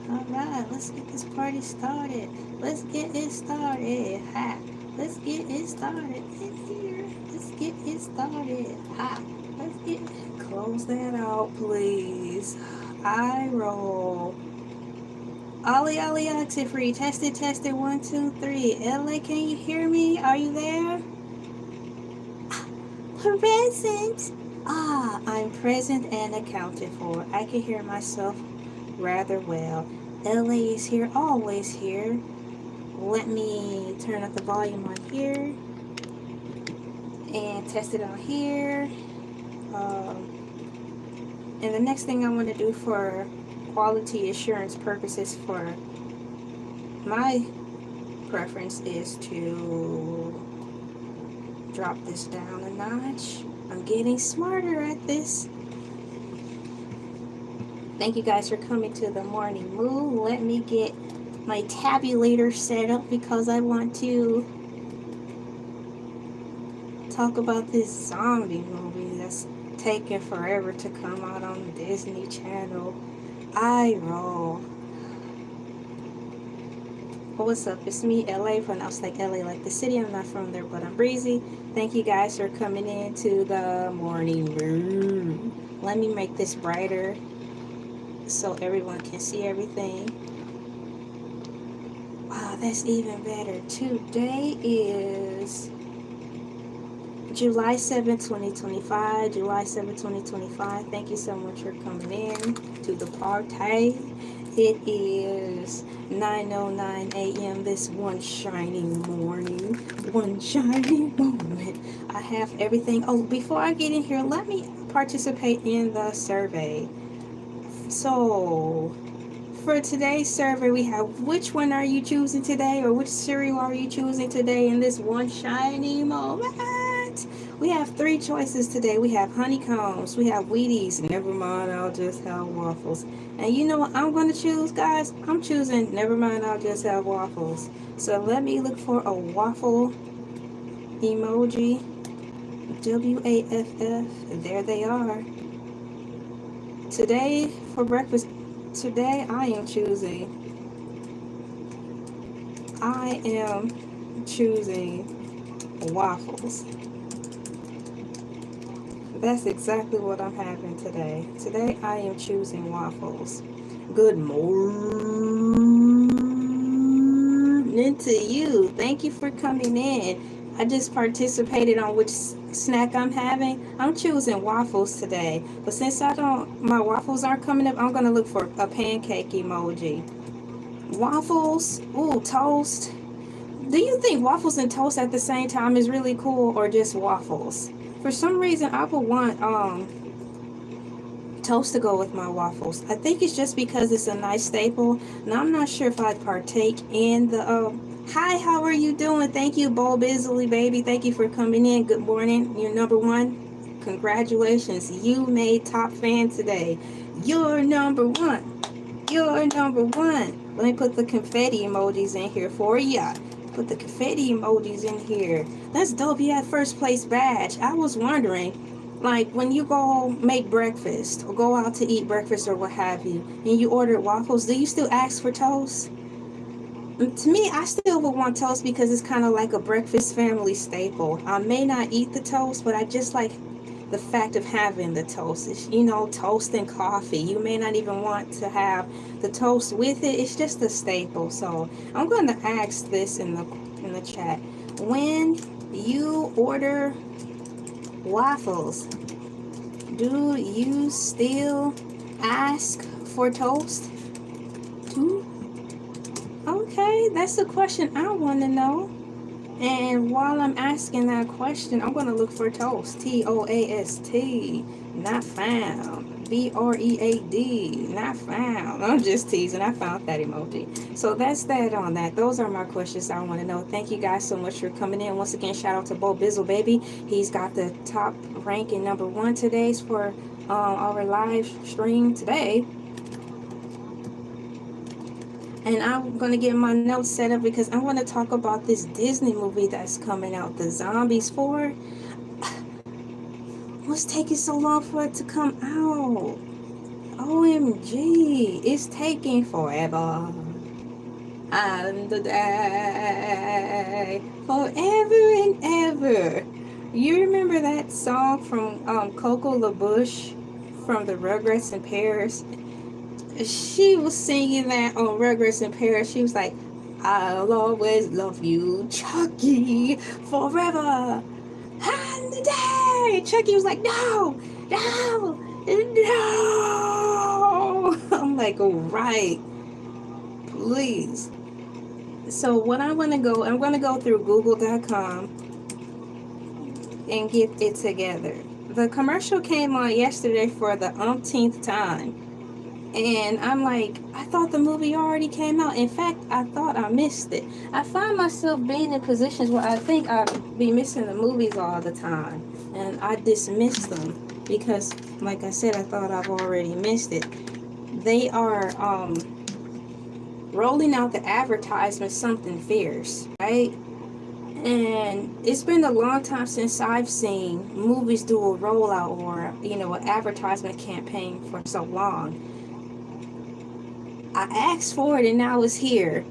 Alright, let's get this party started. Let's get it started. Ha. Let's get it started in here. Let's get it started. Ha. Let's get close that out, please. I roll. Ollie, active-free. Tested. 1, 2, 3. LA, can you hear me? Are you there? Present. I'm present and accounted for. I can hear myself rather well. LA is here, always here. Let me turn up the volume on here and test it on here. And the next thing I want to do for quality assurance purposes for my preference is to drop this down a notch. I'm getting smarter at this. Thank you guys for coming to the morning mood. Let me get my tabulator set up because I want to talk about this zombie movie that's taking forever to come out on Disney Channel. I roll. What's up? It's me, LA, pronounced like LA, like the city. I'm not from there, but I'm breezy. Thank you guys for coming into the morning room. Let me make this brighter so everyone can see everything. Wow, that's even better. Today is July 7th, 2025. July 7th, 2025. Thank you so much for coming in to the party. It is 9:09 a.m. this one shining morning. One shining moment. I have everything. Oh, before I get in here, let me participate in the survey. So, for today's survey, we have which one are you choosing today, or which cereal are you choosing today in this one shiny moment? We have 3 choices today. We have honeycombs, we have Wheaties, never mind, I'll just have waffles. And you know what I'm going to choose, guys? I'm choosing never mind, I'll just have waffles. So let me look for a waffle emoji. WAFF. There they are. Today for breakfast, today I am choosing waffles. That's exactly what I'm having today. Today I am choosing waffles. Good morning to you. Thank you for coming in. I just participated on which snack I'm having. I'm choosing waffles today. But since my waffles aren't coming up, I'm going to look for a pancake emoji. Waffles, ooh, toast. Do you think waffles and toast at the same time is really cool, or just waffles? For some reason, I would want toast to go with my waffles. I think it's just because it's a nice staple. Now, I'm not sure if I'd partake in the... Hi, how are you doing? Thank you, Bo Bisley, baby. Thank you for coming in. Good morning. You're number 1. Congratulations. You made top fan today. You're number 1. You're number 1. Let me put the confetti emojis in here for ya. Put the confetti emojis in here. That's dope. You had first place badge. I was wondering, like, when you go make breakfast or go out to eat breakfast or what have you, and you order waffles, do you still ask for toast? To me, I still would want toast because it's kind of like a breakfast family staple. I may not eat the toast, but I just like the fact of having the toast. It's, toast and coffee. You may not even want to have the toast with it. It's just a staple. So I'm going to ask this in the chat. When you order waffles, do you still ask for toast too? Okay, that's the question I want to know. And while I'm asking that question, I'm going to look for toast. TOAST. Not found. BREAD. Not found. I'm just teasing. I found that emoji. So that's that on that. Those are my questions I want to know. Thank you guys so much for coming in. Once again, shout out to Bo Bizzle, baby. He's got the top ranking number 1 today for our live stream today. And I'm going to get my notes set up because I want to talk about this Disney movie that's coming out, The Zombies 4. What's taking so long for it to come out? OMG, it's taking forever. And the day, forever and ever. You remember that song from Coco LaBouche from the Rugrats in Paris? She was singing that on Rugrats in Paris. She was like, I'll always love you, Chucky, forever and the day. Chucky was like, no, no, no. I'm like, all right, please. So what I'm going to go through google.com and get it together. The commercial came on yesterday for the umpteenth time. And I'm like, I thought the movie already came out. In fact, I thought I missed it. I find myself being in positions where I think I'd be missing the movies all the time. And I dismiss them because, like I said, I thought I've already missed it. They are rolling out the advertisement Something Fierce, right? And it's been a long time since I've seen movies do a rollout or, you know, an advertisement campaign for so long. I asked for it and now it's here.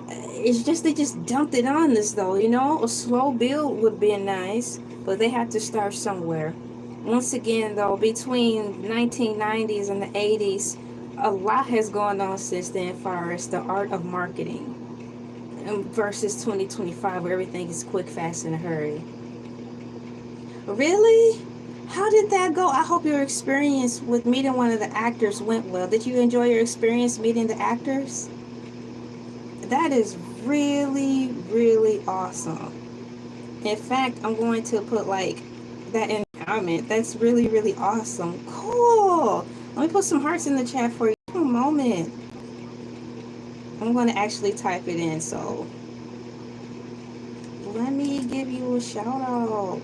It's just they just dumped it on us though, you know. A slow build would be nice, but they have to start somewhere. Once again though, between 1990s and the 80s, a lot has gone on since then as far as the art of marketing versus 2025 where everything is quick, fast, in a hurry. Really? How did that go? I hope your experience with meeting one of the actors went well. Did you enjoy your experience meeting the actors? That is really, really awesome. In fact, I'm going to put like that in the comment. That's really, really awesome. Cool. Let me put some hearts in the chat for you. For a moment. I'm going to actually type it in. So let me give you a shout out.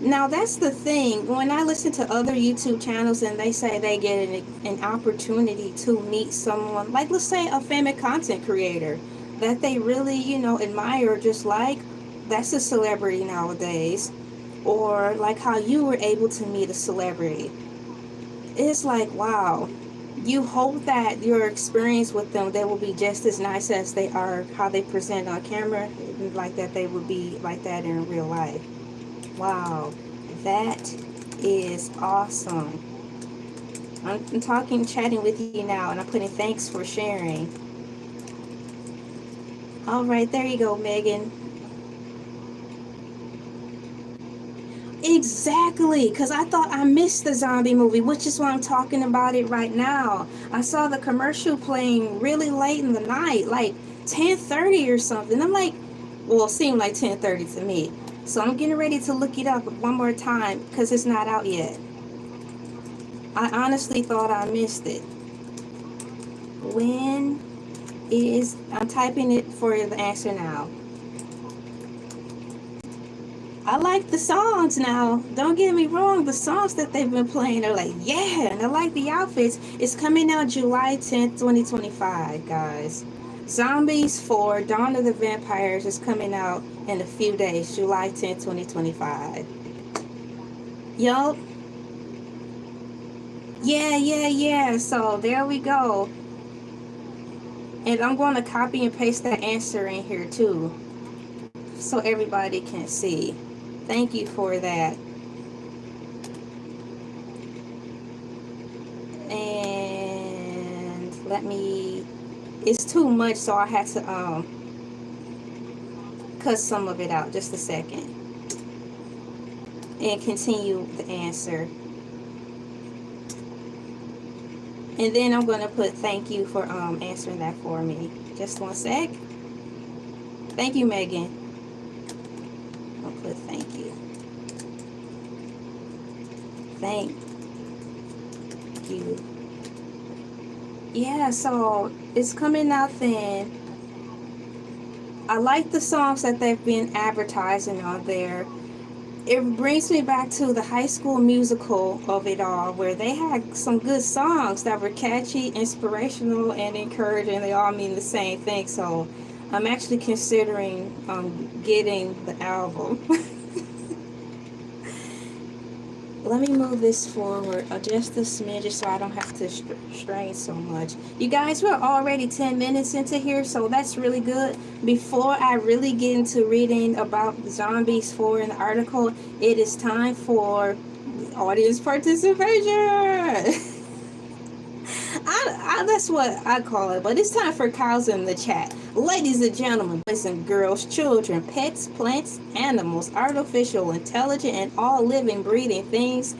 Now that's the thing, when I listen to other YouTube channels and they say they get an opportunity to meet someone, like let's say a famous content creator that they really, you know, admire or just like, that's a celebrity nowadays. Or like how you were able to meet a celebrity. It's like, wow, you hope that your experience with them, they will be just as nice as they are, how they present on camera, like that they would be like that in real life. Wow, that is awesome. I'm chatting with you now, and I'm putting thanks for sharing. All right, there you go, Megan. Exactly, because I thought I missed the zombie movie, which is why I'm talking about it right now. I saw the commercial playing really late in the night, like 10:30 or something. I'm like, well, it seemed like 10:30 to me. So I'm getting ready to look it up one more time because it's not out yet. I honestly thought I missed it. When is... I'm typing it for the answer now. I like the songs now. Don't get me wrong. The songs that they've been playing are like, yeah. And I like the outfits. It's coming out July 10th, 2025, guys. Zombies 4, Dawn of the Vampires is coming out in a few days, July 10th, 2025. Yup. Yeah. So there we go. And I'm going to copy and paste that answer in here too, so everybody can see. Thank you for that. And let me... It's too much, so I had to cut some of it out. Just a second. And continue the answer. And then I'm going to put thank you for answering that for me. Just one sec. Thank you, Megan. I'll put thank you. Thank you. Yeah, so it's coming out then. I like the songs that they've been advertising on there. It brings me back to the High School Musical of it all, where they had some good songs that were catchy, inspirational, and encouraging. They all mean the same thing, so I'm actually considering getting the album. Let me move this forward just a smidge so I don't have to strain so much. You guys, we're already 10 minutes into here, so that's really good. Before I really get into reading about Zombies 4 in the article, it is time for audience participation. That's what I call it, but it's time for cows in the chat. Ladies and gentlemen, boys and girls, children, pets, plants, animals, artificial, intelligent, and all living, breathing things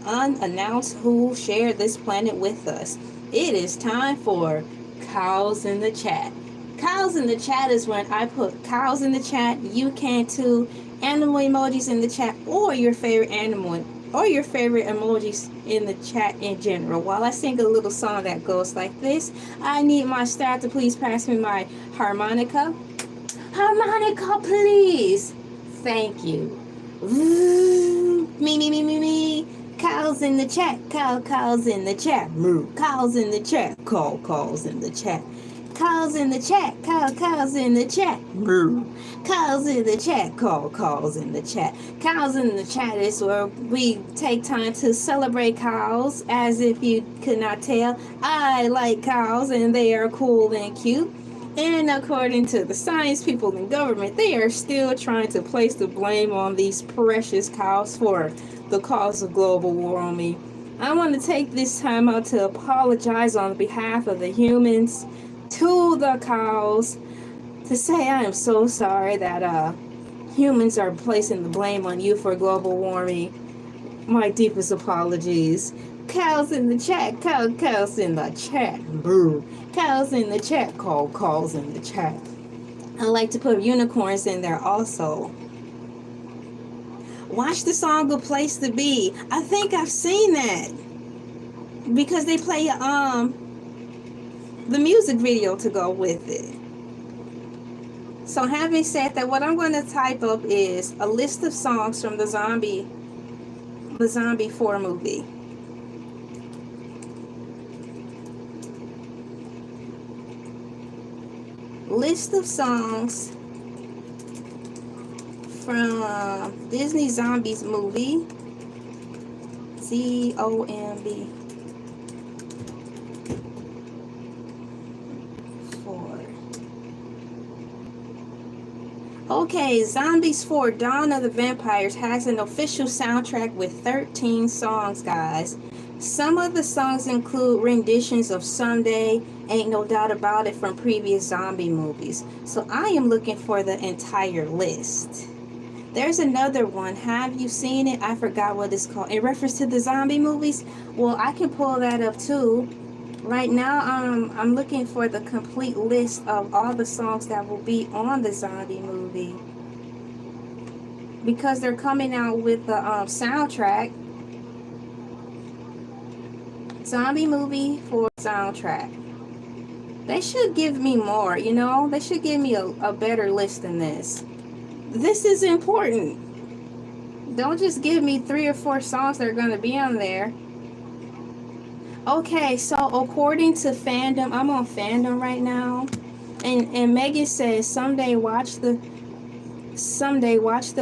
unannounced who share this planet with us. It is time for cows in the chat. Cows in the chat is when I put cows in the chat. You can too. Animal emojis in the chat, or your favorite animal, or your favorite emojis in the chat in general. While I sing a little song that goes like this, I need my staff to please pass me my harmonica. Harmonica, please. Thank you. Me. Cows in the chat. Cows in the chat. Moo. Cows in the chat. Calls in the chat. Cows in the chat. Cows in the chat. Moo. Cows in the chat. Calls in the chat. Cows in the chat is where we take time to celebrate cows. As if you could not tell, I like cows and they are cool and cute. And according to the science people in government, they are still trying to place the blame on these precious cows for the cause of global warming. I want to take this time out to apologize on behalf of the humans to the cows, to say I am so sorry that humans are placing the blame on you for global warming. My deepest apologies. Cows in the chat. Cows in the chat. Boo. Cows in the chat. Calls in the chat. I like to put unicorns in there also. Watch the song A Place to Be. I think I've seen that, because they play the music video to go with it. So having said that, what I'm going to type up is a list of songs from the Zombie 4 movie. List of songs from Disney Zombies movie. ZOMB 4. Okay, Zombies 4 Dawn of the Vampires has an official soundtrack with 13 songs, guys. Some of the songs include renditions of Someday, Ain't No Doubt About It from previous zombie movies. So I am looking for the entire list. There's another one. Have you seen it? I forgot what it's called. In reference to the zombie movies? Well, I can pull that up too. Right now, I'm looking for the complete list of all the songs that will be on the zombie movie, because they're coming out with the soundtrack. Zombie movie for soundtrack. They should give me more, you know? They should give me a better list than this. This is important. Don't just give me 3 or 4 songs that are going to be on there. Okay, so according to fandom, I'm on fandom right now. And Megan says, someday watch the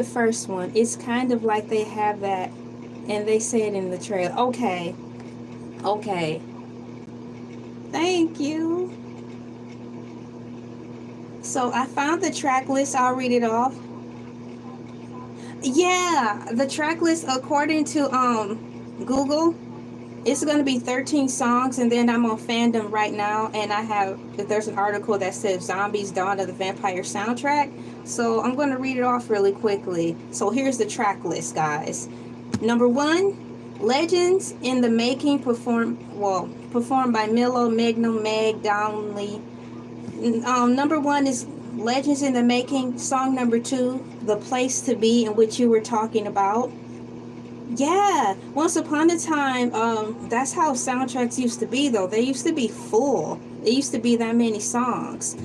first one. It's kind of like they have that, and they say it in the trailer. Okay. Thank you. So I found the track list. I'll read it off. Yeah, the track list according to Google, it's going to be 13 songs, and then I'm on fandom right now, and there's an article that says Zombies Dawn of the Vampire soundtrack. So I'm going to read it off really quickly. So here's the track list, guys. Number 1, Legends in the Making, performed by Milo, Magnum, Meg, Downley. Number 1 is Legends in the Making. Song number 2, The Place to Be, in which you were talking about. Yeah, once upon a time, that's how soundtracks used to be, though. They used to be full. It used to be that many songs.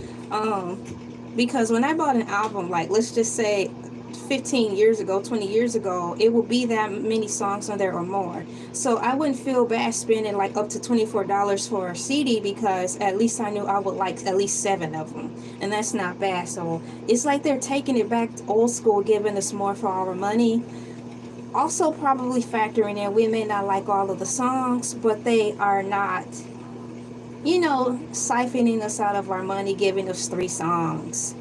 Because when I bought an album, like, let's just say 15 years ago, 20 years ago, it would be that many songs on there or more. So I wouldn't feel bad spending like up to $24 for a CD, because at least I knew I would like at least 7 of them, and that's not bad. So it's like they're taking it back to old school, giving us more for our money. Also probably factoring in, we may not like all of the songs, but they are not, you know, siphoning us out of our money, giving us 3 songs.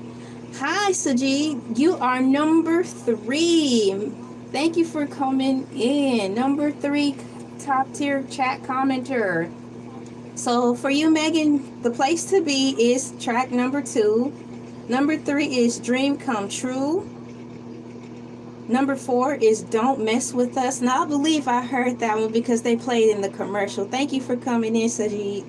Hi, Sajid. You are number 3. Thank you for coming in. Number 3 top tier chat commenter. So for you, Megan, the place to be is track number 2. Number 3 is Dream Come True. Number 4 is Don't Mess With Us. Now, I believe I heard that one because they played in the commercial. Thank you for coming in, Sajid.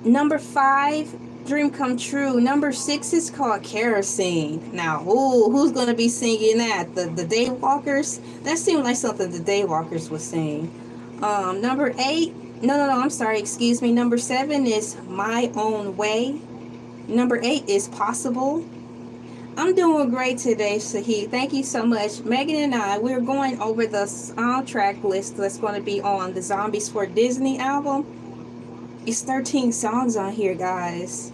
Number 5, Dream Come True. Number 6 is called Kerosene. Now, ooh, who's going to be singing that? The Daywalkers? That seemed like something the Daywalkers would sing. Number 8, I'm sorry, excuse me. Number 7 is My Own Way. Number 8 is Possible. I'm doing great today, Shahid. Thank you so much. Megan and I, we're going over the soundtrack list that's going to be on the Zombies for Disney album. It's 13 songs on here, guys.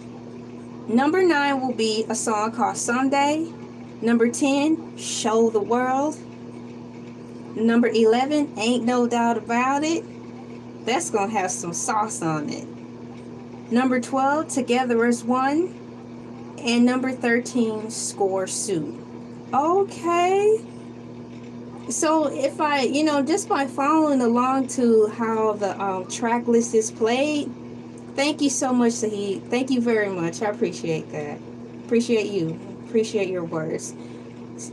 Number 9 will be a song called Someday. Number 10, Show the World. Number 11, Ain't No Doubt About It. That's going to have some sauce on it. Number 12, Together as One. And number 13, Score Suit. Okay. So if I, you know, just by following along to how the track list is played, thank you so much, Sahid. Thank you very much. I appreciate that. Appreciate you. Appreciate your words.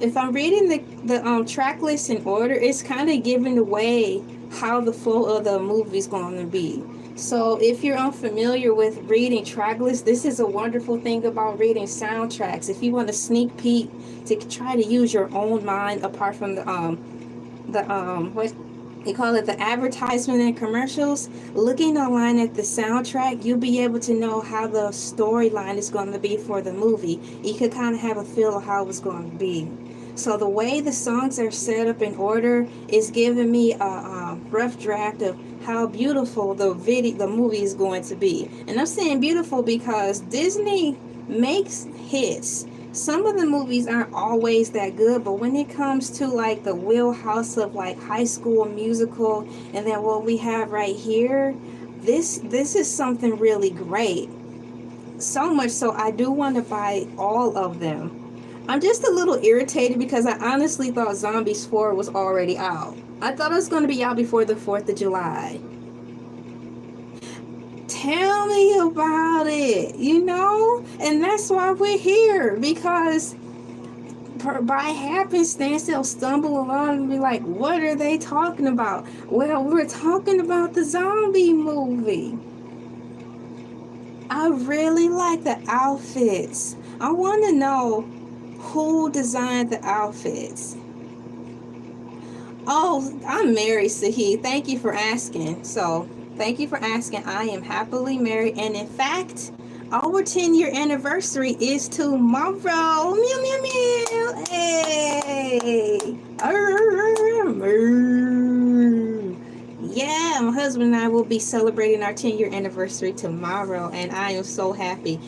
If I'm reading the track list in order, it's kind of giving away how the flow of the movie is going to be. So if you're unfamiliar with reading track lists, this is a wonderful thing about reading soundtracks. If you want a sneak peek to try to use your own mind apart from the what you call it, the advertisement and commercials, looking online at the soundtrack, you'll be able to know how the storyline is going to be for the movie. You could kind of have a feel of how it's going to be. So the way the songs are set up in order is giving me a rough draft of how beautiful the movie is going to be. And I'm saying beautiful because Disney makes hits. Some of the movies aren't always that good, but when it comes to like the wheelhouse of like High School Musical, and then what we have right here, this is something really great. So much so I do want to buy all of them. I'm just a little irritated because I honestly thought Zombies 4 was already out. I thought it was going to be out before the 4th of July. Tell me about it, you know? And that's why we're here, because by happenstance they'll stumble along and be like, what are they talking about? Well, we're talking about the zombie movie. I really like the outfits. I want to know who designed the outfits. Oh, I'm married, Sahid. Thank you for asking. So, thank you for asking. I am happily married. And in fact, our 10-year anniversary is tomorrow. Meow, meow, meow. Hey. Yeah, my husband and I will be celebrating our 10-year anniversary tomorrow. And I am so happy.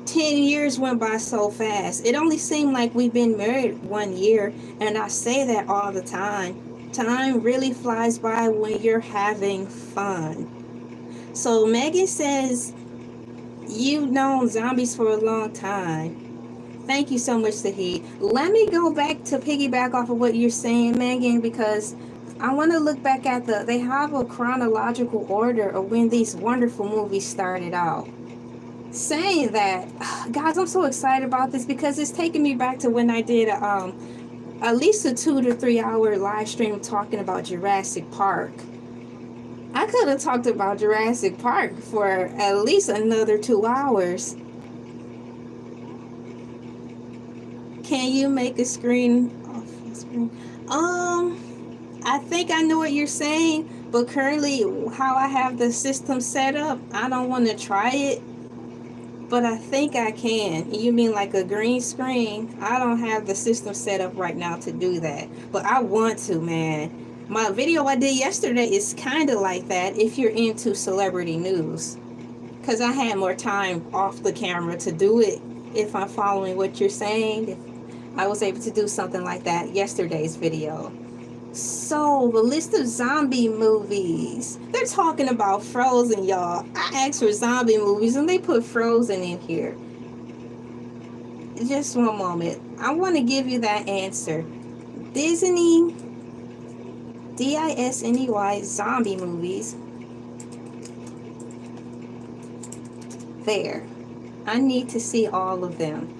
10 years went by so fast. It only seemed like we've been married 1 year. And I say that all the time. Time really flies by when you're having fun. So Megan says, you've known Zombies for a long time. Thank you so much, Sahid. Let me go back to piggyback off of what you're saying, Megan, because I want to look back at they have a chronological order of when these wonderful movies started out. Saying that, guys, I'm so excited about this because it's taking me back to when I did at least a 2 to 3 hour live stream talking about Jurassic Park. I could have talked about Jurassic Park for at least another 2 hours. Can you make a screen off the screen? I think I know what you're saying, but currently how I have the system set up, I don't want to try it. But I think I can. You mean like a green screen? I don't have the system set up right now to do that. But I want to, man. My video I did yesterday is kind of like that if you're into celebrity news. Because I had more time off the camera to do it. If I'm following what you're saying, if I was able to do something like that yesterday's video. So, the list of zombie movies. They're talking about Frozen, y'all. I asked for zombie movies and they put Frozen in here. Just one moment. I want to give you that answer. Disney, Disney zombie movies. There. I need to see all of them.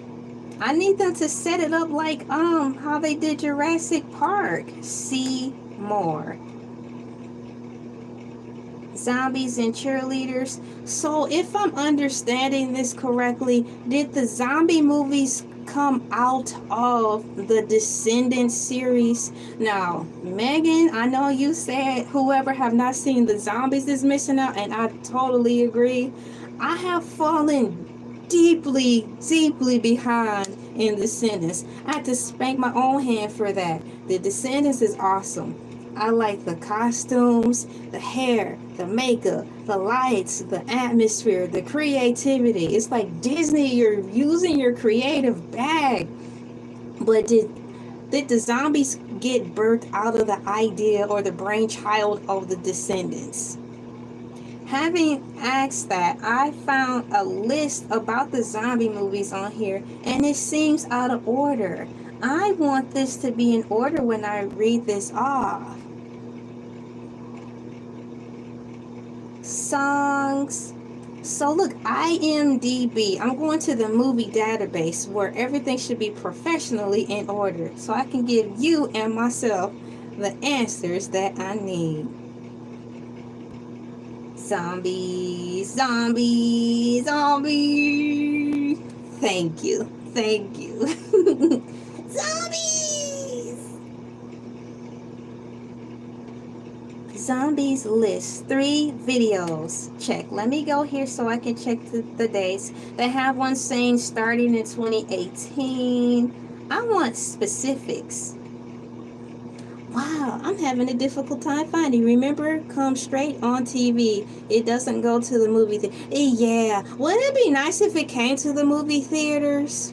I need them to set it up like how they did Jurassic Park. See more. Zombies and cheerleaders. So if I'm understanding this correctly, did the zombie movies come out of the Descendants series? Now, Megan, I know you said whoever have not seen the zombies is missing out, and I totally agree. I have fallen deeply behind in Descendants. I had to spank my own hand for that. The Descendants is awesome. I like the costumes, the hair, the makeup, the lights, the atmosphere, the creativity. It's like Disney, you're using your creative bag. But did the zombies get birthed out of the idea or the brainchild of the Descendants? Having asked that, I found a list about the zombie movies on here, and it seems out of order. I want this to be in order when I read this off. Songs. So look, IMDb. I'm going to the movie database where everything should be professionally in order, so I can give you and myself the answers that I need. Zombies, zombies, zombies. Thank you, thank you. Zombies. Zombies list 3 videos. Check. Let me go here so I can check the dates. They have one saying starting in 2018. I want specifics. Wow, I'm having a difficult time finding. Remember, come straight on TV. It doesn't go to the movie theater. Yeah, wouldn't it be nice if it came to the movie theaters?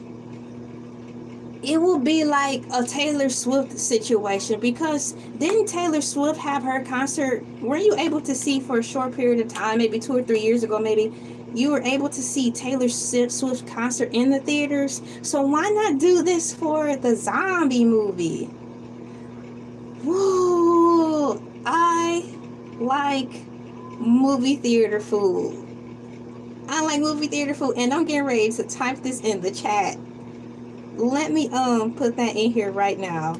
It will be like a Taylor Swift situation, because didn't Taylor Swift have her concert? Were you able to see for a short period of time, maybe 2 or 3 years ago, maybe, you were able to see Taylor Swift concert in the theaters? So why not do this for the zombie movie? Woo! I like movie theater food. I like movie theater food, and I'm getting ready to type this in the chat. Let me put that in here right now.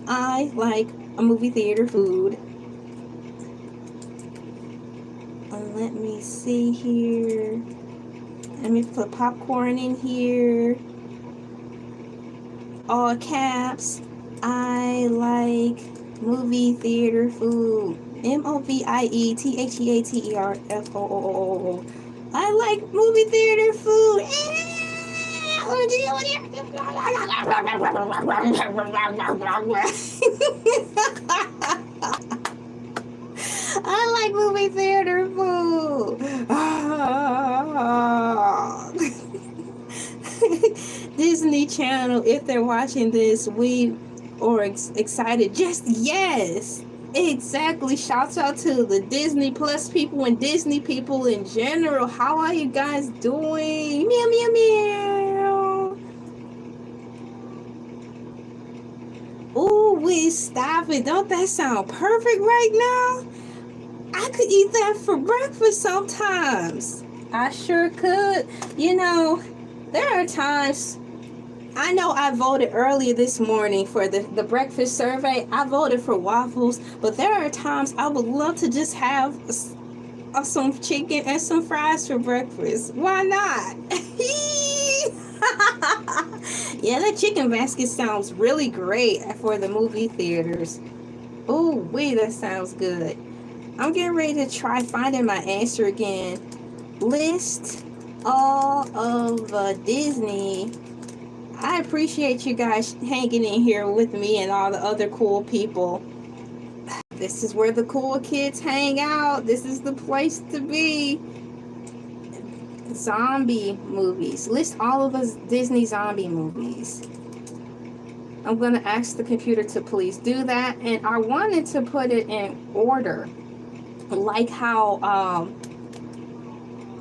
I like a movie theater food. Let me see here. Let me put popcorn in here. All caps. I like movie theater food. MOVIETHEATERFOO. I like movie theater food. I like movie theater food. Disney Channel, if they're watching this, we are excited. Just yes, exactly. Shouts out to the Disney Plus people and Disney people in general. How are you guys doing? Meow meow meow. Ooh, we stop it. Don't that sound perfect right now? I could eat that for breakfast sometimes. I sure could. You know, there are times, I know I voted earlier this morning for the breakfast survey. I voted for waffles, but there are times I would love to just have some chicken and some fries for breakfast. Why not? Yeah, that chicken basket sounds really great for the movie theaters. Oh, wait, that sounds good. I'm getting ready to try finding my answer again. List all of Disney. I appreciate you guys hanging in here with me and all the other cool people. This is where the cool kids hang out. This is the place to be. Zombie movies. List all of the Disney zombie movies. I'm going to ask the computer to please do that. And I wanted to put it in order, like how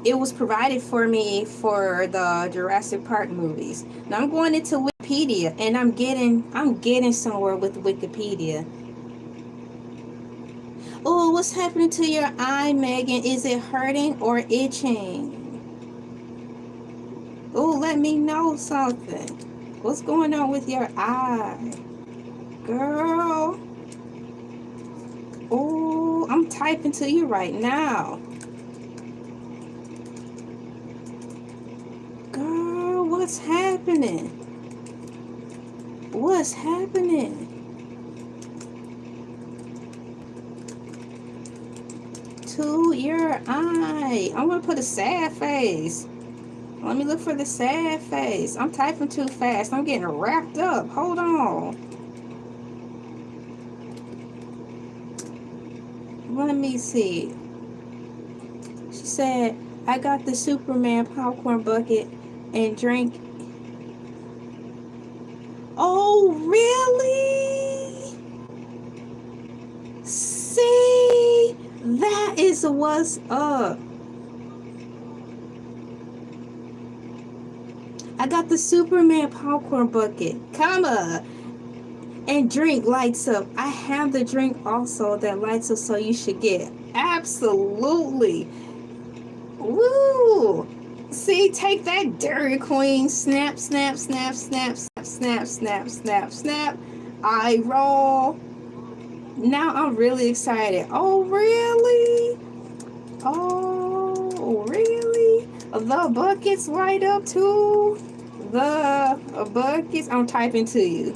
it was provided for me for the Jurassic Park movies. Now I'm going into Wikipedia, and I'm getting somewhere with Wikipedia. Oh, what's happening to your eye, Megan? Is it hurting or itching? Oh, let me know something. What's going on with your eye? Girl. Oh, I'm typing to you right now. Girl, what's happening? What's happening? To your eye. I'm gonna put a sad face. Let me look for the sad face. I'm typing too fast. I'm getting wrapped up. Hold on. Let me see. She said, I got the Superman popcorn bucket and drink. Oh, really? See? That is what's up. I got the Superman popcorn bucket. Come on. And drink lights up. I have the drink also that lights up, so you should get. Absolutely. Woo. See, take that, Dairy Queen. Snap, snap, snap, snap, snap, snap, snap, snap, snap. I roll. Now I'm really excited. Oh, really? Oh, really? The buckets light up too. The buckets. I'm typing to you,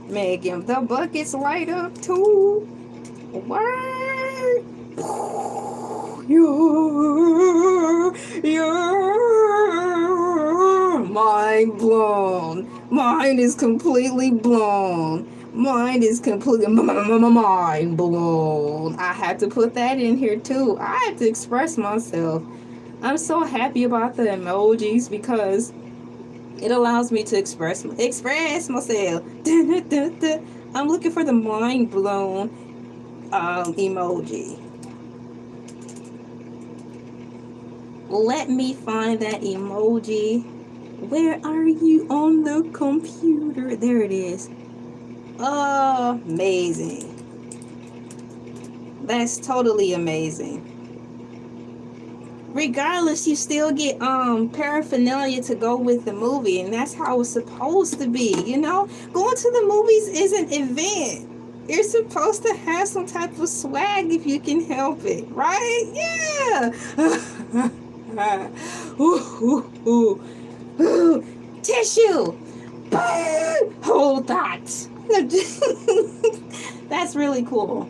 Megan. The buckets light up too. Word. You're mind blown. Mine is completely blown. Mine is completely mind blown. I had to put that in here too. I had to express myself. I'm so happy about the emojis because it allows me to express myself. I'm looking for the mind blown emoji. Let me find that emoji. Where are you on the computer? There it is. Amazing. That's totally amazing. Regardless, you still get paraphernalia to go with the movie, and that's how it's supposed to be, you know? Going to the movies is an event. You're supposed to have some type of swag if you can help it, right? Yeah. Tissue. Hold that. That's really cool.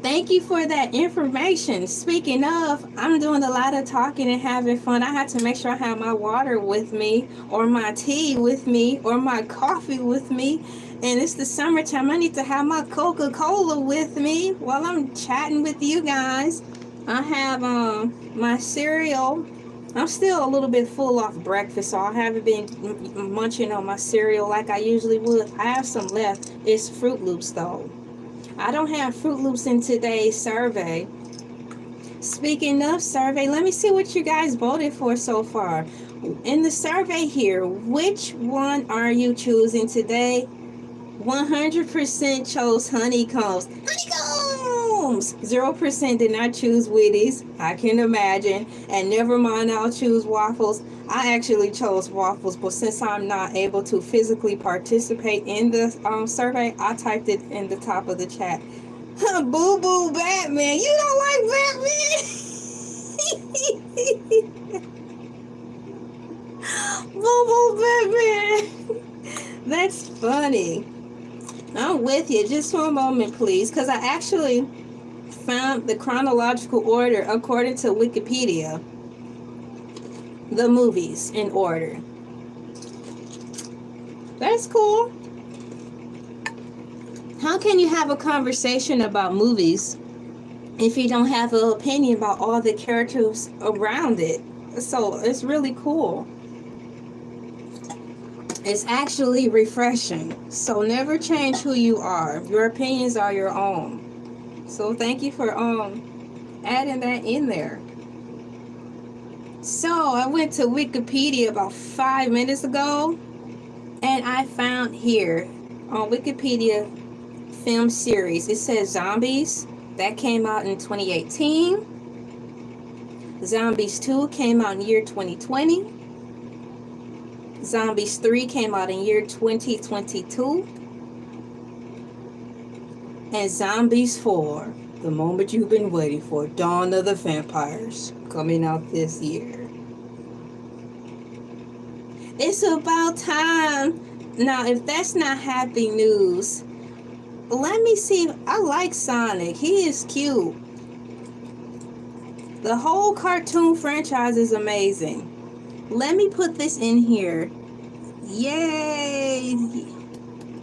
Thank you for that information. Speaking of, I'm doing a lot of talking and having fun. I had to make sure I have my water with me, or my tea with me, or my coffee with me. And it's the summertime. I need to have my Coca-Cola with me while I'm chatting with you guys. I have my cereal. I'm still a little bit full off breakfast, so I haven't been munching on my cereal like I usually would. I have some left. It's Fruit Loops though. I don't have Fruit Loops in today's survey. Speaking of survey, let me see what you guys voted for so far. In the survey here, which one are you choosing today? 100% chose honeycombs. Honeycombs! 0% did not choose Wheaties. I can imagine. And never mind, I'll choose waffles. I actually chose waffles, but since I'm not able to physically participate in the survey, I typed it in the top of the chat. Boo boo Batman. You don't like Batman? Boo boo Batman. That's funny. I'm with you. Just for a moment, please, because I actually found the chronological order according to Wikipedia. The movies in order. That's cool. How can you have a conversation about movies if you don't have an opinion about all the characters around it? So it's really cool. It's actually refreshing. So never change who you are. Your opinions are your own. So thank you for adding that in there. So I went to Wikipedia about 5 minutes ago, and I found here on Wikipedia film series, it says Zombies. That came out in 2018. Zombies 2 came out in year 2020. Zombies 3 came out in year 2022. And Zombies 4, the moment you've been waiting for, Dawn of the Vampires, coming out this year. It's about time. Now, if that's not happy news, let me see. I like Sonic. He is cute. The whole cartoon franchise is amazing. Let me put this in here. Yay!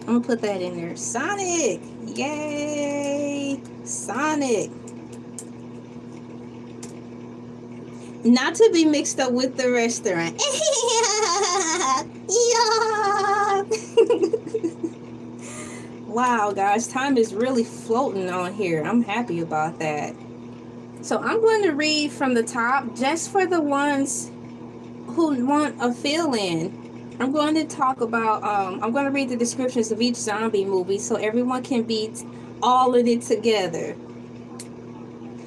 I'm gonna put that in there. Sonic! Yay! Sonic! Not to be mixed up with the restaurant. Wow, guys, time is really floating on here. I'm happy about that. So I'm going to read from the top just for the ones who want a fill-in. I'm going to talk about, I'm going to read the descriptions of each zombie movie so everyone can beat all of it together.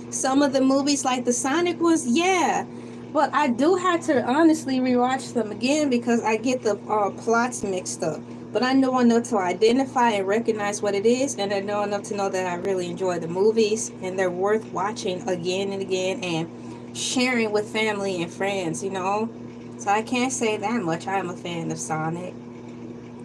Some of the movies like the Sonic ones, yeah. But I do have to honestly rewatch them again because I get the plots mixed up. But I know enough to identify and recognize what it is, and I know enough to know that I really enjoy the movies and they're worth watching again and again and sharing with family and friends, you know. So I can't say that much. I am a fan of Sonic.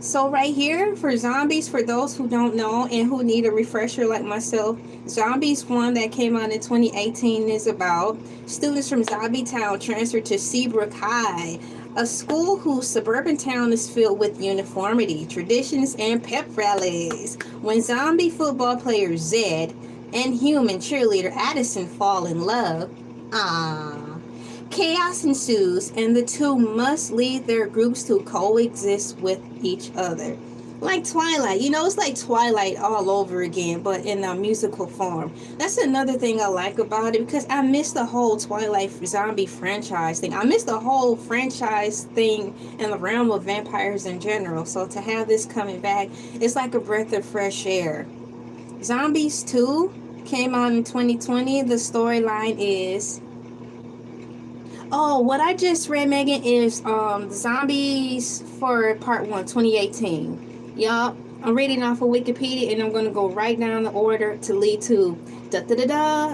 So right here for Zombies, for those who don't know and who need a refresher like myself, Zombies 1 that came out in 2018 is about students from Zombie Town transferred to Seabrook High, a school whose suburban town is filled with uniformity, traditions, and pep rallies. When zombie football player Zed and human cheerleader Addison fall in love, chaos ensues, and the two must lead their groups to coexist with each other. Like Twilight, you know, it's like Twilight all over again, but in a musical form. That's another thing I like about it, because I miss the whole Twilight zombie franchise thing. I miss the whole franchise thing in the realm of vampires in general. So to have this coming back, it's like a breath of fresh air. Zombies 2 came out in 2020. The storyline is... Oh, what I just read, Megan, is Zombies for Part 1, 2018. Yup, I'm reading off of Wikipedia, and I'm going to go right down the order to lead to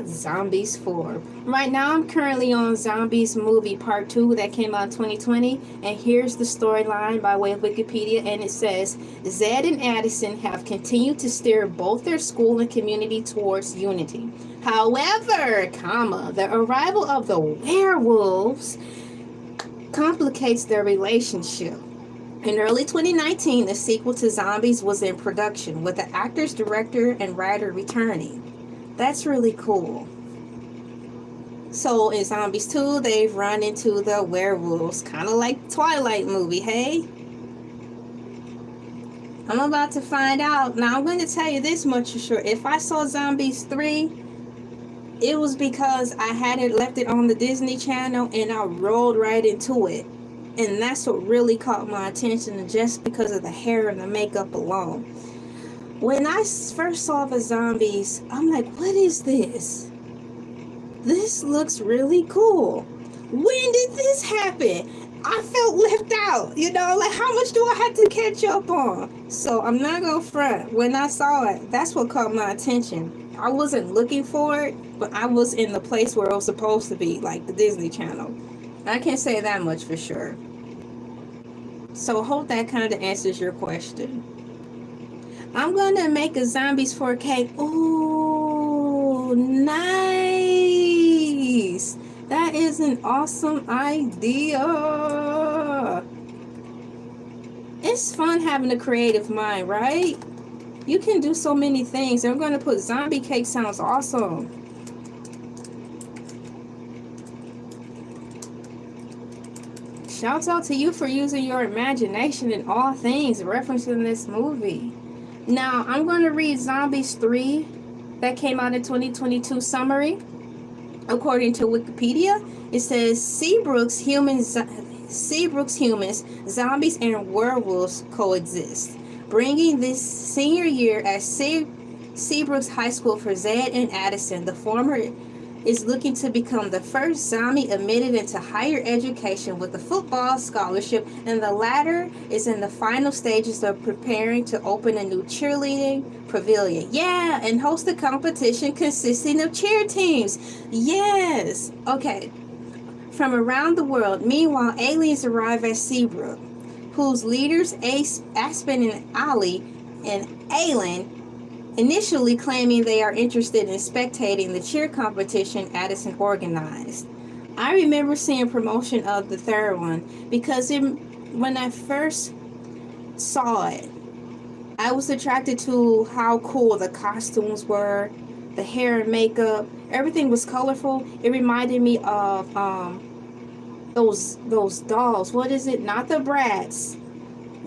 Zombies 4. Right now, I'm currently on Zombies movie Part 2 that came out in 2020, and here's the storyline by way of Wikipedia, and it says, Zed and Addison have continued to steer both their school and community towards unity. However, the arrival of the werewolves complicates their relationship. In early 2019, a sequel to Zombies was in production, with the actors, director, and writer returning. That's really cool. So in Zombies 2, they've run into the werewolves, kind of like Twilight movie, hey? I'm about to find out. Now, I'm going to tell you this much for sure. If I saw Zombies 3, it was because I had it left it on the Disney Channel and I rolled right into it. And that's what really caught my attention, just because of the hair and the makeup alone. When I first saw the Zombies, I'm like, what is this? This looks really cool. When did this happen? I felt left out, you know, like how much do I have to catch up on? So I'm not gonna front. When I saw it, that's what caught my attention. I wasn't looking for it, but I was in the place where it was supposed to be, like the Disney Channel. I can't say that much for sure. So hope that kind of answers your question. I'm going to make a Zombies 4K. Ooh, nice. That is an awesome idea. It's fun having a creative mind, right? You can do so many things. I'm going to put zombie cake. Sounds awesome. Shouts out to you for using your imagination in all things referencing this movie. Now, I'm going to read Zombies 3 that came out in 2022 summary. According to Wikipedia, it says Seabrook's humans, zombies, and werewolves coexist, bringing this senior year at Seabrook's High School for Zed and Addison. The former is looking to become the first zombie admitted into higher education with a football scholarship, and the latter is in the final stages of preparing to open a new cheerleading pavilion. Yeah, and host a competition consisting of cheer teams. Yes. Okay. From around the world, meanwhile, aliens arrive at Seabrook, whose leaders Aspen and Ali and Alan initially claiming they are interested in spectating the cheer competition Addison organized. I remember seeing promotion of the third one because when I first saw it, I was attracted to how cool the costumes were, the hair and makeup, everything was colorful. It reminded me of those dolls. What is it? Not the Bratz.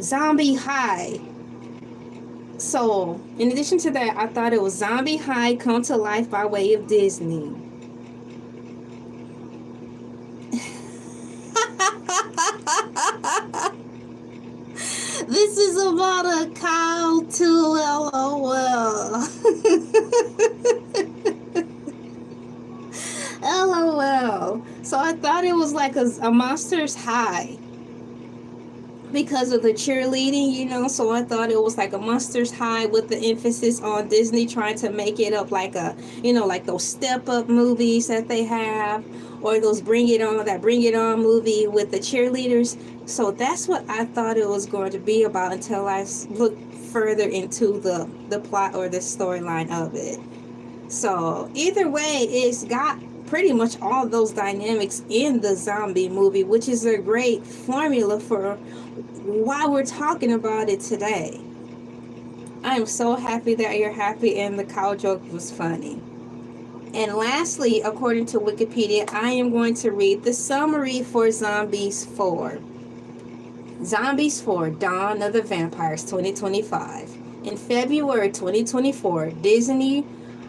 Zombie High. So, in addition to that, I thought it was Zombie High come to life by way of Disney. This is about a cow too, LOL. LOL. So I thought it was like a Monsters High because of the cheerleading, you know. So I thought it was like a Monsters High with the emphasis on Disney trying to make it up like a, you know, like those Step Up movies that they have, or those Bring It On movie with the cheerleaders. So that's what I thought it was going to be about until I looked further into the plot or the storyline of it. So either way, it's got pretty much all those dynamics in the zombie movie, which is a great formula for why we're talking about it today. I am so happy that you're happy and the cow joke was funny. And lastly, according to Wikipedia, I am going to read the summary for Zombies 4. Zombies 4, Dawn of the Vampires 2025. In February 2024, Disney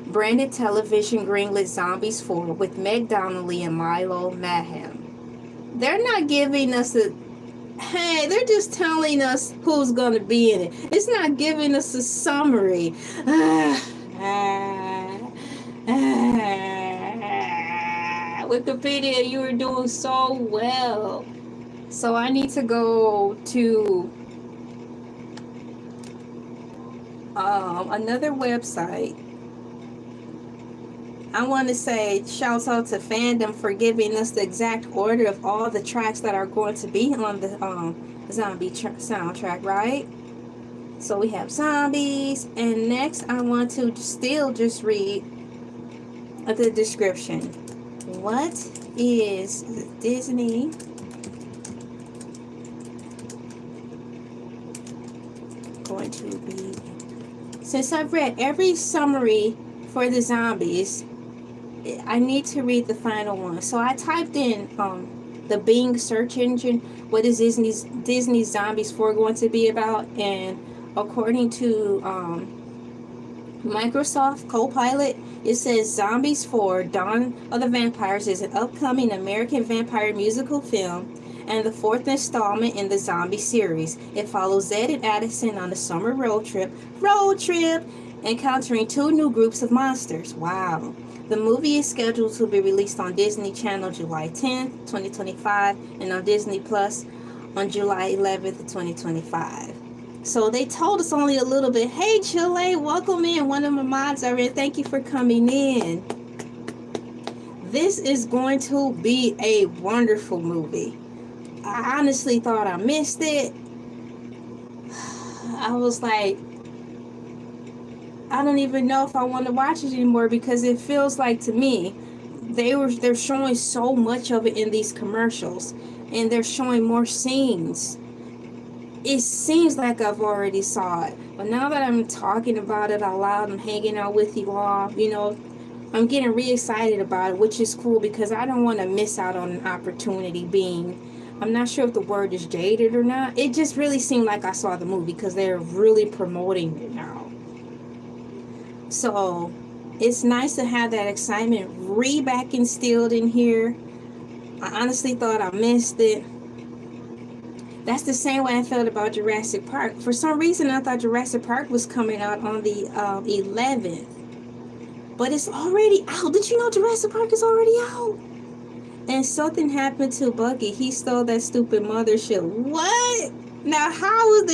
branded television greenlit Zombies 4 with Meg Donnelly and Milo Mayhem. They're not giving us hey, they're just telling us who's going to be in it. It's not giving us a summary. Wikipedia, you were doing so well. So I need to go to another website. I want to say shouts out to Fandom for giving us the exact order of all the tracks that are going to be on the zombie soundtrack, right? So we have Zombies, and next I want to still just read the description. What is Disney going to be? Since I've read every summary for the Zombies, I need to read the final one. So I typed in the Bing search engine, what is Disney Zombies 4 going to be about? And according to Microsoft Copilot, it says Zombies 4, Dawn of the Vampires is an upcoming American vampire musical film and the fourth installment in the zombie series. It follows Zed and Addison on a summer road trip, encountering two new groups of monsters. Wow. The movie is scheduled to be released on Disney Channel July 10th, 2025, and on Disney Plus on July 11th, 2025. So they told us only a little bit. Hey, Chile, welcome in. One of my mods already. Thank you for coming in. This is going to be a wonderful movie. I honestly thought I missed it. I was like, I don't even know if I want to watch it anymore, because it feels like, to me, they're showing so much of it in these commercials, and they're showing more scenes. It seems like I've already saw it, but now that I'm talking about it out loud, I'm hanging out with you all, you know, I'm getting re-excited about it, which is cool because I don't want to miss out on an opportunity being I'm not sure if the word is jaded or not. It just really seemed like I saw the movie because they're really promoting it now. So it's nice to have that excitement back instilled in here. I honestly thought I missed it. That's the same way I felt about Jurassic Park. For some reason, I thought Jurassic Park was coming out on the 11th. But it's already out. Did you know Jurassic Park is already out? And something happened to Bucky. He stole that stupid mothership. What? Now, how in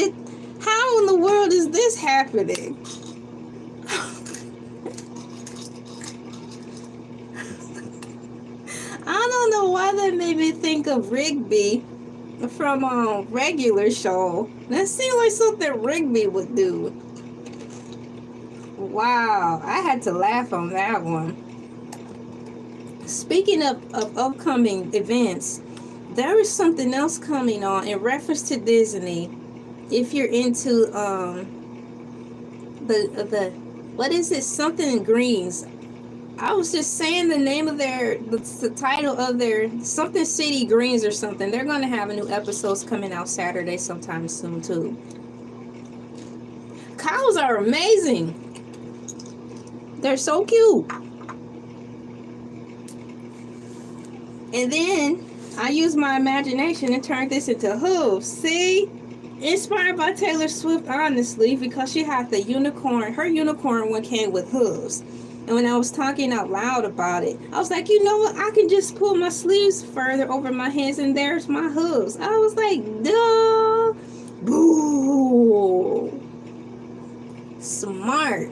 the world is this happening? I don't know why that made me think of Rigby from Regular Show. That seemed like something Rigby would do. Wow, I had to laugh on that one. Speaking of upcoming events, there is something else coming on in reference to Disney. If you're into the what is it? Something in Greens. I was just saying the name of the title of their something City Greens or something. They're going to have a new episodes coming out Saturday sometime soon too. Cows are amazing. They're so cute. And then I used my imagination and turned this into hooves. See? Inspired by Taylor Swift, honestly, because she had the unicorn. Her unicorn one came with hooves. And when I was talking out loud about it, I was like, you know what? I can just pull my sleeves further over my hands and there's my hooves. I was like, duh. Boo. Smart.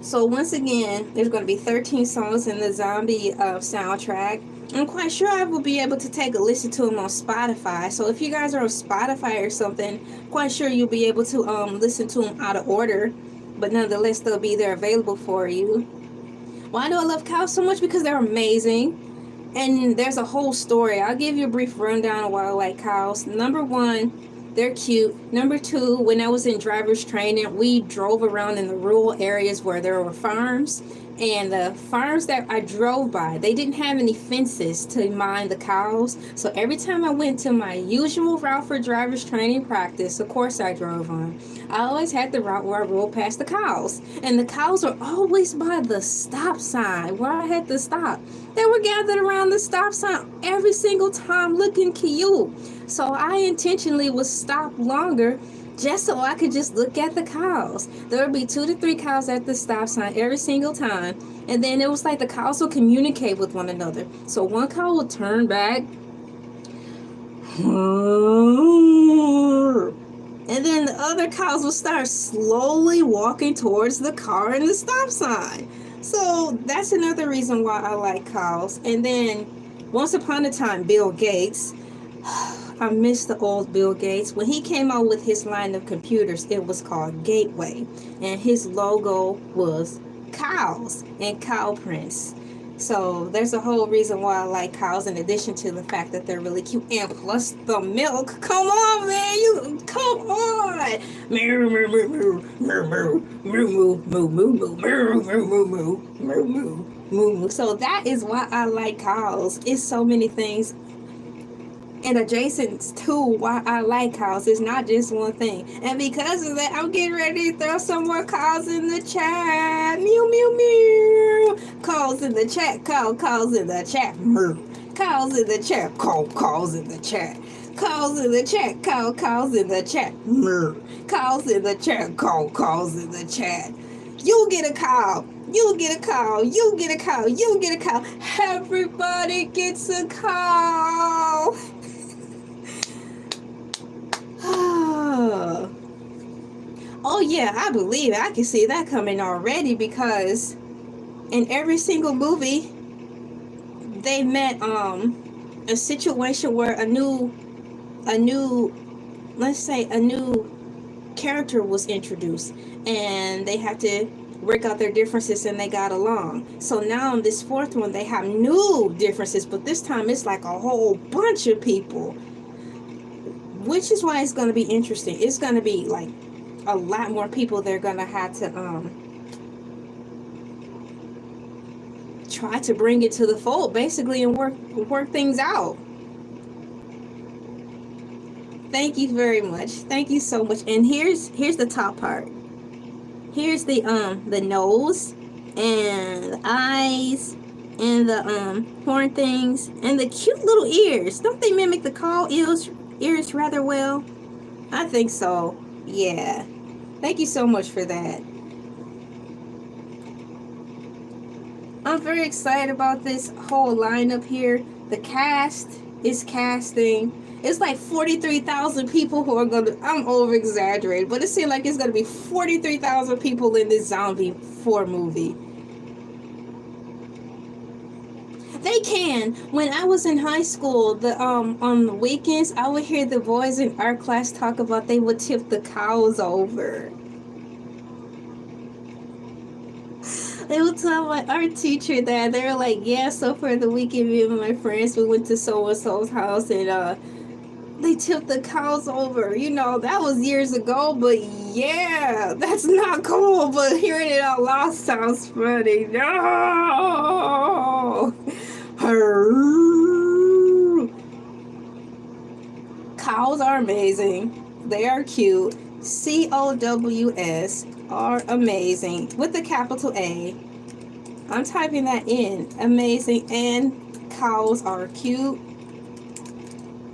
So once again, there's going to be 13 songs in the zombie soundtrack. I'm quite sure I will be able to take a listen to them on Spotify. So if you guys are on Spotify or something, quite sure you'll be able to listen to them out of order. But nonetheless, they'll be there available for you. Why do I love cows so much? Because they're amazing. And there's a whole story. I'll give you a brief rundown of why I like cows. Number one, they're cute. Number two, when I was in driver's training, we drove around in the rural areas where there were farms. And the farms that I drove by, they didn't have any fences to mind the cows. So every time I went to my usual route for driver's training practice, of course I drove on, I always had the route where I rolled past the cows. And the cows were always by the stop sign where I had to stop. They were gathered around the stop sign every single time looking cute. So I intentionally would stop longer just so I could just look at the cows. There would be 2 to 3 cows at the stop sign every single time. And then it was like the cows would communicate with one another. So one cow would turn back. And then the other cows would start slowly walking towards the car and the stop sign. So that's another reason why I like cows. And then once upon a time, Bill Gates. I miss the old Bill Gates. When he came out with his line of computers, it was called Gateway. And his logo was cows and cow prints. So there's a whole reason why I like cows, in addition to the fact that they're really cute. And plus the milk. Come on, man. You come on. Moo, moo, moo, moo, moo, moo, moo, moo, moo, moo, moo, moo, moo, moo, moo. So that is why I like cows. It's so many things. And adjacent to why I like cows, it's not just one thing. And because of that, I'm getting ready to throw some more calls in the chat. Mew, mew, mew. Calls in the chat. Calls in the chat. Mew. Calls in the chat. Calls in the chat. Calls in the chat. Calls in the chat. Mew. Calls in the chat. Calls in the chat. You get a call. You get a call. You get a call. You get a call. Everybody gets a call. Oh yeah, I believe it. I can see that coming already, because in every single movie they met a situation where a new character was introduced, and they had to work out their differences, and they got along. So now in this fourth one, they have new differences, but this time it's like a whole bunch of people, which is why it's going to be interesting. It's going to be like a lot more people they're going to have to try to bring it to the fold, basically, and work things out. Thank you very much. Thank you so much. And here's the top part. Here's the nose and the eyes and the horn things and the cute little ears. Don't they mimic the cow ears rather well? I think so. Yeah. Thank you so much for that. I'm very excited about this whole lineup here. The cast is casting. It's like 43,000 people who are gonna, I'm over exaggerating, but it seems like it's gonna be 43,000 people in this Zombie 4 movie. They can. When I was in high school, on the weekends, I would hear the boys in art class talk about they would tip the cows over. They would tell my art teacher that. They were like, yeah, so for the weekend, me and my friends, we went to so-and-so's house and they tipped the cows over. You know, that was years ago, but yeah, that's not cool. But hearing it out loud sounds funny. No! Cows are amazing. They are cute. COWS are amazing with the capital A. I'm typing that in. Amazing. And cows are cute.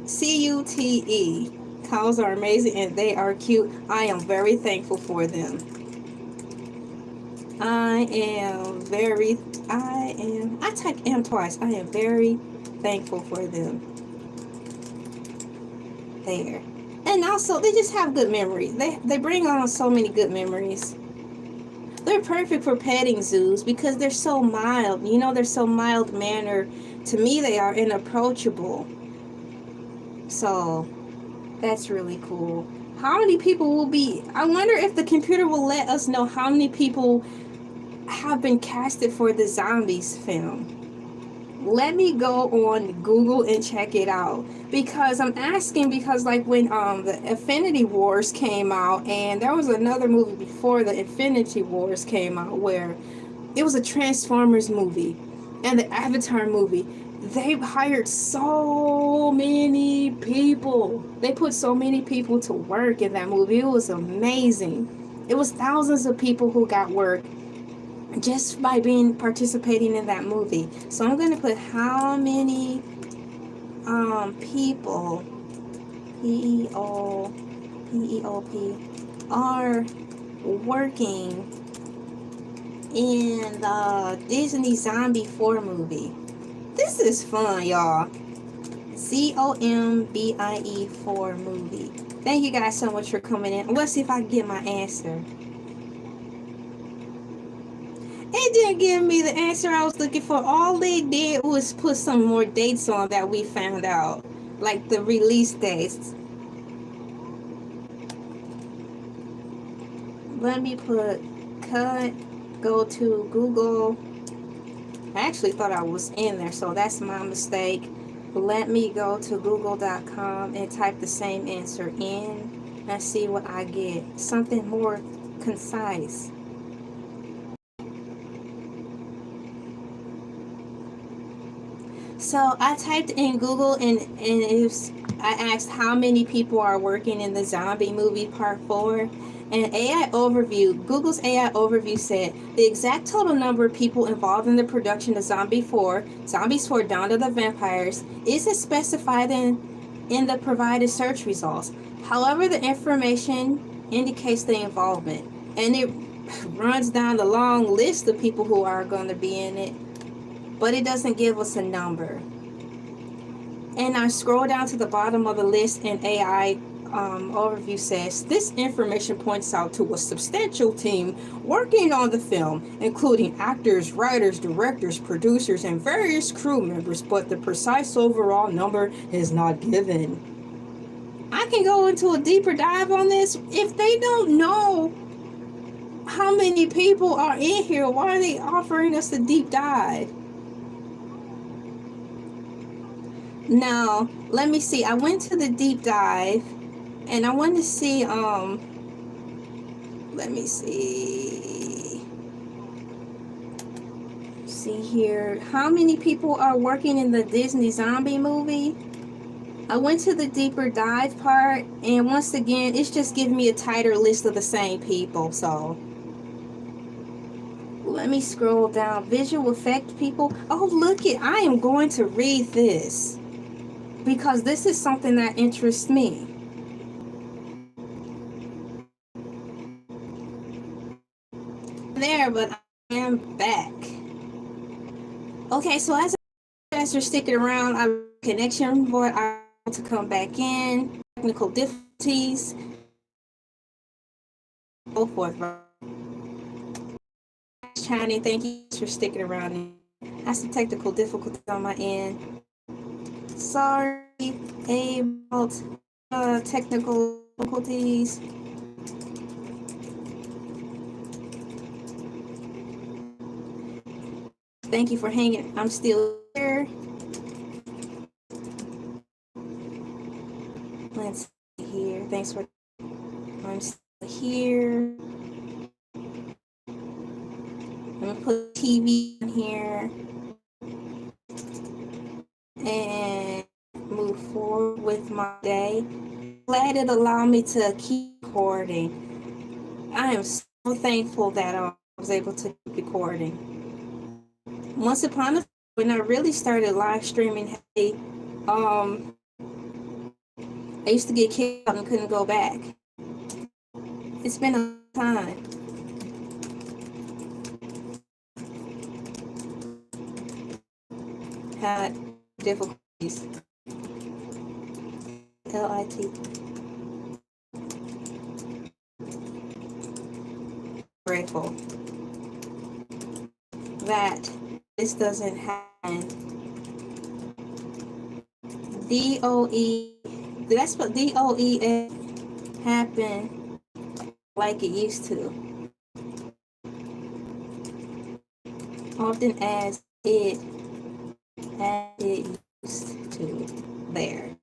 CUTE. Cows are amazing and they are cute. I am very thankful for them. I typed am twice. I am very thankful for them. There. And also, they just have good memories. They bring on so many good memories. They're perfect for petting zoos because they're so mild. You know, they're so mild-mannered. To me, they are inapproachable. So, that's really cool. How many people will be... I wonder if the computer will let us know how many people have been casted for the Zombies film. Let me go on Google and check it out, because I'm asking because like when the Infinity Wars came out, and there was another movie before the Infinity Wars came out where it was a Transformers movie and the Avatar movie. They hired so many people. They put so many people to work in that movie. It was amazing. It was thousands of people who got work just by participating in that movie. So I'm gonna put how many people P-E-O-P are working in the Disney Zombie 4 movie. This is fun, y'all. ZOMBIE 4 movie. Thank you guys so much for coming in. Let's see if I can get my answer. It didn't give me the answer I was looking for. All they did was put some more dates on that we found out. Like the release dates. Let me put cut, go to Google. I actually thought I was in there, so that's my mistake. Let me go to google.com and type the same answer in and see what I get. Something more concise. So I typed in Google and I asked how many people are working in the zombie movie part 4. And AI Overview, Google's AI Overview said the exact total number of people involved in the production of Zombies 4, Dawn of the Vampires, isn't specified in the provided search results. However, the information indicates the involvement. And it runs down the long list of people who are going to be in it. But it doesn't give us a number. And I scroll down to the bottom of the list, and AI Overview says this information points out to a substantial team working on the film, including actors, writers, directors, producers, and various crew members, but the precise overall number is not given. I can go into a deeper dive on this. If they don't know how many people are in here, why are they offering us a deep dive? Now, let me see. I went to the deep dive and I want to see, let me see here. How many people are working in the Disney zombie movie? I went to the deeper dive part, and once again, it's just giving me a tighter list of the same people. So let me scroll down. Visual effect people. Oh, look it. I am going to read this because this is something that interests me. There, but I am back. Okay, so as you're sticking around, I have a connection board. I want to come back in. Technical difficulties. So forth. Chinese, thank you for sticking around. I have some technical difficulties on my end. Sorry about technical difficulties. Thank you for hanging. I'm still here. Let's see here. Thanks for. I'm still here. I'm gonna put TV in here and move forward with my day. Glad it allowed me to keep recording. I am so thankful that I was able to keep recording. Once upon a time, when I really started live streaming, I used to get kicked out and couldn't go back. It's been a time. Had difficulties. LIT. Grateful that this doesn't happen. DOE, that's what DOE happen like it used to. Often as it used to. There.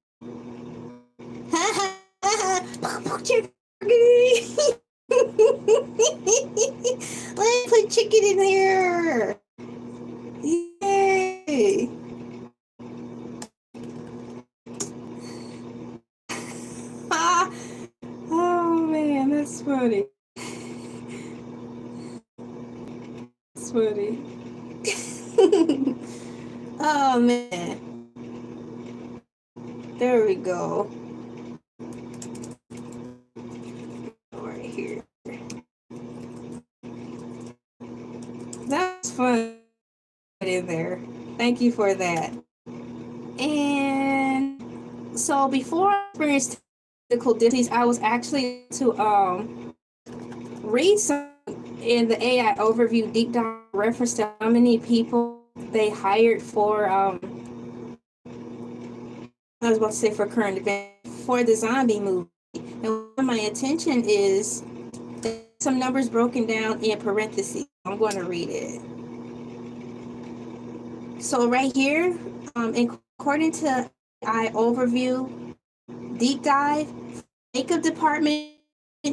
Let's put chicken in here. Yay. Oh man, that's funny. That's funny. Oh man. There we go. Right here. That's fun in there. Thank you for that. And so before I experienced technical difficulties, I was actually to read some in the AI overview deep dive reference to how many people they hired for I was about to say for current event for the zombie movie. And my attention is some numbers broken down in parentheses. I'm going to read it. So right here, according to AI overview deep dive, makeup department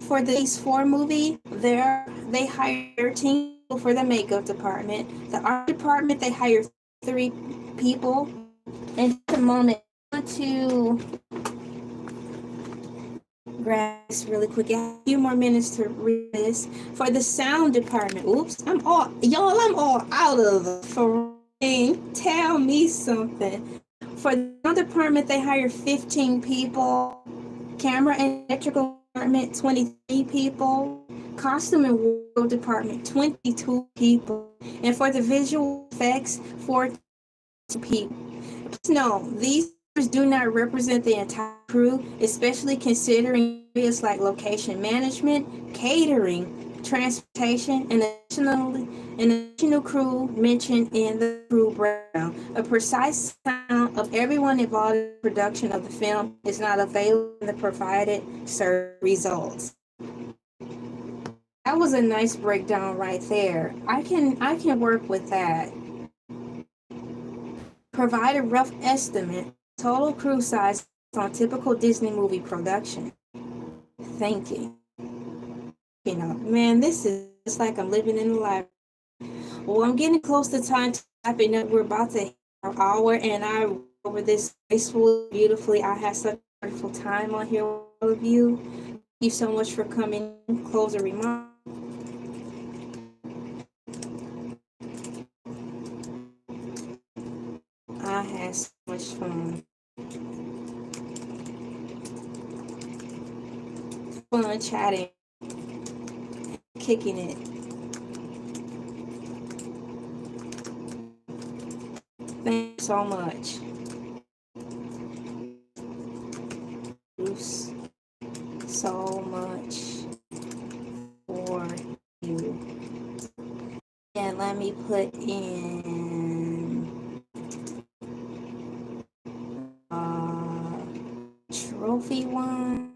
for the Phase 4 movie, they hired 13 people for the makeup department. The art department, they hired 3 people. And at the moment, I want to grab this really quick. I have a few more minutes to read this. For the sound department, oops, I'm all out of the frame. Tell me something. For the sound department, they hired 15 people. Camera and electrical department, 23 people. Costume and wardrobe department, 22 people. And for the visual effects, 42 people. Please know, these do not represent the entire crew, especially considering areas like location management, catering, transportation, and additional crew mentioned in the crew breakdown. A precise count of everyone involved in the production of the film is not available in the provided search results. That was a nice breakdown right there. I can work with that. Provide a rough estimate total crew size on typical Disney movie production. Thank you. You know, man, this is just like I'm living in the library. Well, I'm getting close to time to wrapping up. We're about to hit our hour, and I over this gracefully, beautifully. I had such a wonderful time on here with all of you. Thank you so much for coming in. Close a remark. I had so much fun. Fun chatting, kicking it. Thank you so much. Thanks so much for you. And let me put in trophy one.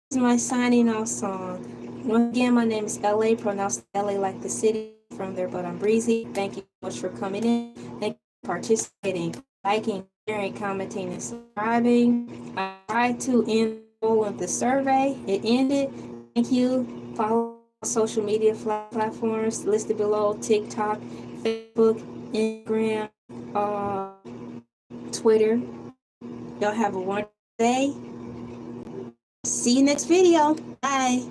This is my signing off song. Once again, my name is LA, pronounced LA like the city. From there, but I'm breezy. Thank you so much for coming in. Thank you for participating, liking, sharing, commenting, and subscribing. I tried to end with the survey. It ended. Thank you. Follow social media platforms listed below: TikTok, Facebook, Instagram, Twitter. Y'all have a wonderful day. See you next video. Bye.